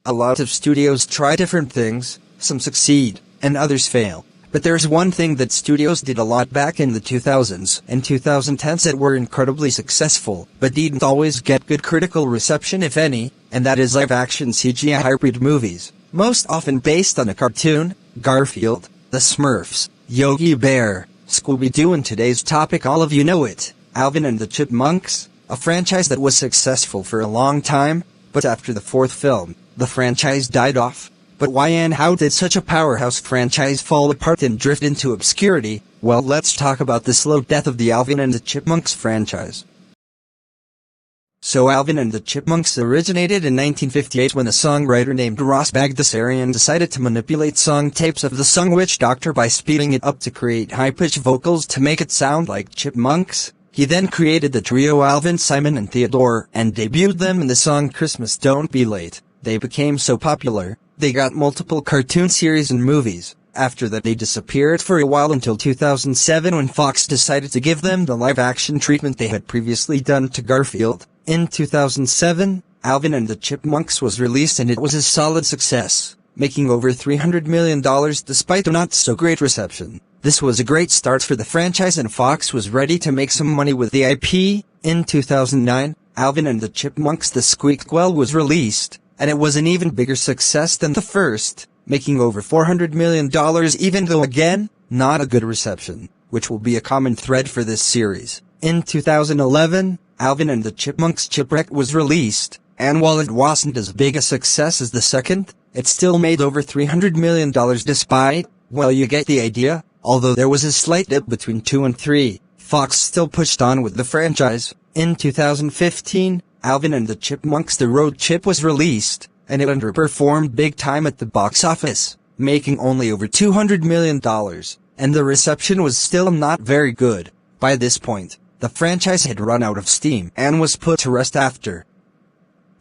A lot of studios try different things, some succeed, and others fail. But there's one thing that studios did a lot back in the 2000s and 2010s that were incredibly successful, but didn't always get good critical reception if any, and that is live-action CGI hybrid movies, most often based on a cartoon, Garfield, The Smurfs, Yogi Bear, Scooby-Doo, and today's topic, all of you know it, Alvin and the Chipmunks, a franchise that was successful for a long time, but after the fourth film, the franchise died off. But why and how did such a powerhouse franchise fall apart and drift into obscurity? Well, let's talk about the slow death of the Alvin and the Chipmunks franchise. So Alvin and the Chipmunks originated in 1958 when a songwriter named Ross Bagdasarian decided to manipulate song tapes of the song Witch Doctor by speeding it up to create high-pitched vocals to make it sound like chipmunks. He then created the trio Alvin, Simon, and Theodore, and debuted them in the song Christmas Don't Be Late. They became so popular, they got multiple cartoon series and movies. After that they disappeared for a while until 2007 when Fox decided to give them the live-action treatment they had previously done to Garfield. In 2007, Alvin and the Chipmunks was released and it was a solid success, making over $300 million despite a not-so-great reception. This was a great start for the franchise and Fox was ready to make some money with the IP. In 2009, Alvin and the Chipmunks The Squeaked Well was released, and it was an even bigger success than the first, making over $400 million even though again, not a good reception, which will be a common thread for this series. In 2011, Alvin and the Chipmunks Chipwreck was released, and while it wasn't as big a success as the second, it still made over $300 million despite, well, you get the idea. Although there was a slight dip between 2 and 3, Fox still pushed on with the franchise. In 2015, Alvin and the Chipmunks The Road Chip was released, and it underperformed big time at the box office, making only over $200 million, and the reception was still not very good. By this point, the franchise had run out of steam and was put to rest after.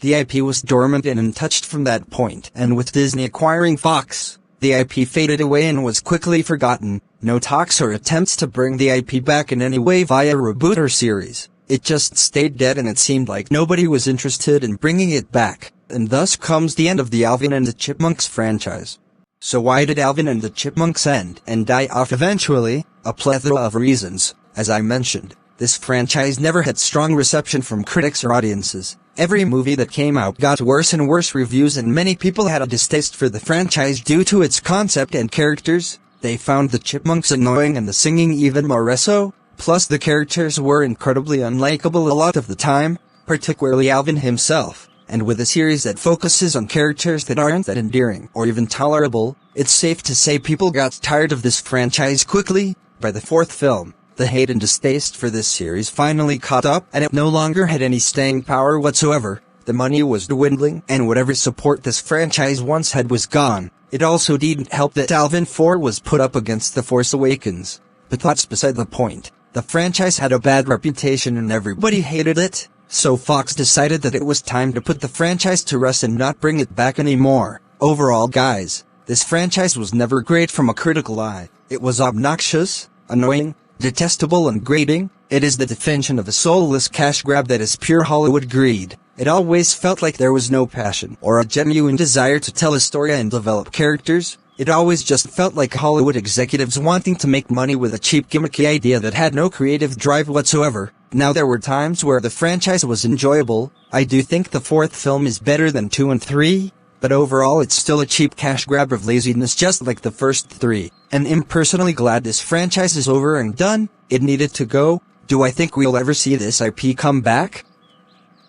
The IP was dormant and untouched from that point, and with Disney acquiring Fox, the IP faded away and was quickly forgotten. No talks or attempts to bring the IP back in any way via reboot or series. It just stayed dead and it seemed like nobody was interested in bringing it back, and thus comes the end of the Alvin and the Chipmunks franchise. So why did Alvin and the Chipmunks end and die off eventually? A plethora of reasons. As I mentioned, this franchise never had strong reception from critics or audiences. Every movie that came out got worse and worse reviews and many people had a distaste for the franchise due to its concept and characters. They found the Chipmunks annoying and the singing even more so, plus the characters were incredibly unlikable a lot of the time, particularly Alvin himself, and with a series that focuses on characters that aren't that endearing or even tolerable, it's safe to say people got tired of this franchise quickly. By the fourth film, the hate and distaste for this series finally caught up and it no longer had any staying power whatsoever. The money was dwindling and whatever support this franchise once had was gone. It also didn't help that Alvin 4 was put up against The Force Awakens. But that's beside the point. The franchise had a bad reputation and everybody hated it, so Fox decided that it was time to put the franchise to rest and not bring it back anymore. Overall, guys, this franchise was never great from a critical eye. It was obnoxious, annoying, detestable and grating. It is the definition of a soulless cash grab that is pure Hollywood greed. It always felt like there was no passion or a genuine desire to tell a story and develop characters. It always just felt like Hollywood executives wanting to make money with a cheap gimmicky idea that had no creative drive whatsoever. Now there were times where the franchise was enjoyable. I do think the fourth film is better than 2 and 3, but overall it's still a cheap cash grab of laziness just like the first 3. And I'm personally glad this franchise is over and done. It needed to go. Do I think we'll ever see this IP come back?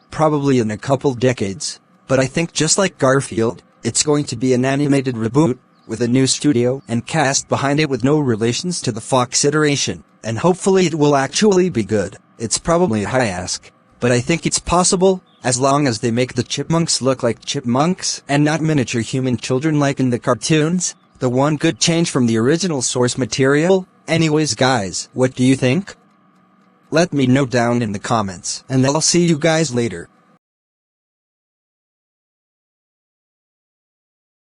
Probably in a couple decades, but I think just like Garfield, it's going to be an animated reboot, with a new studio and cast behind it with no relations to the Fox iteration, and hopefully it will actually be good. It's probably a high ask, but I think it's possible, as long as they make the Chipmunks look like chipmunks and not miniature human children like in the cartoons. The one good change from the original source material. Anyways guys, what do you think? Let me know down in the comments, and I'll see you guys later.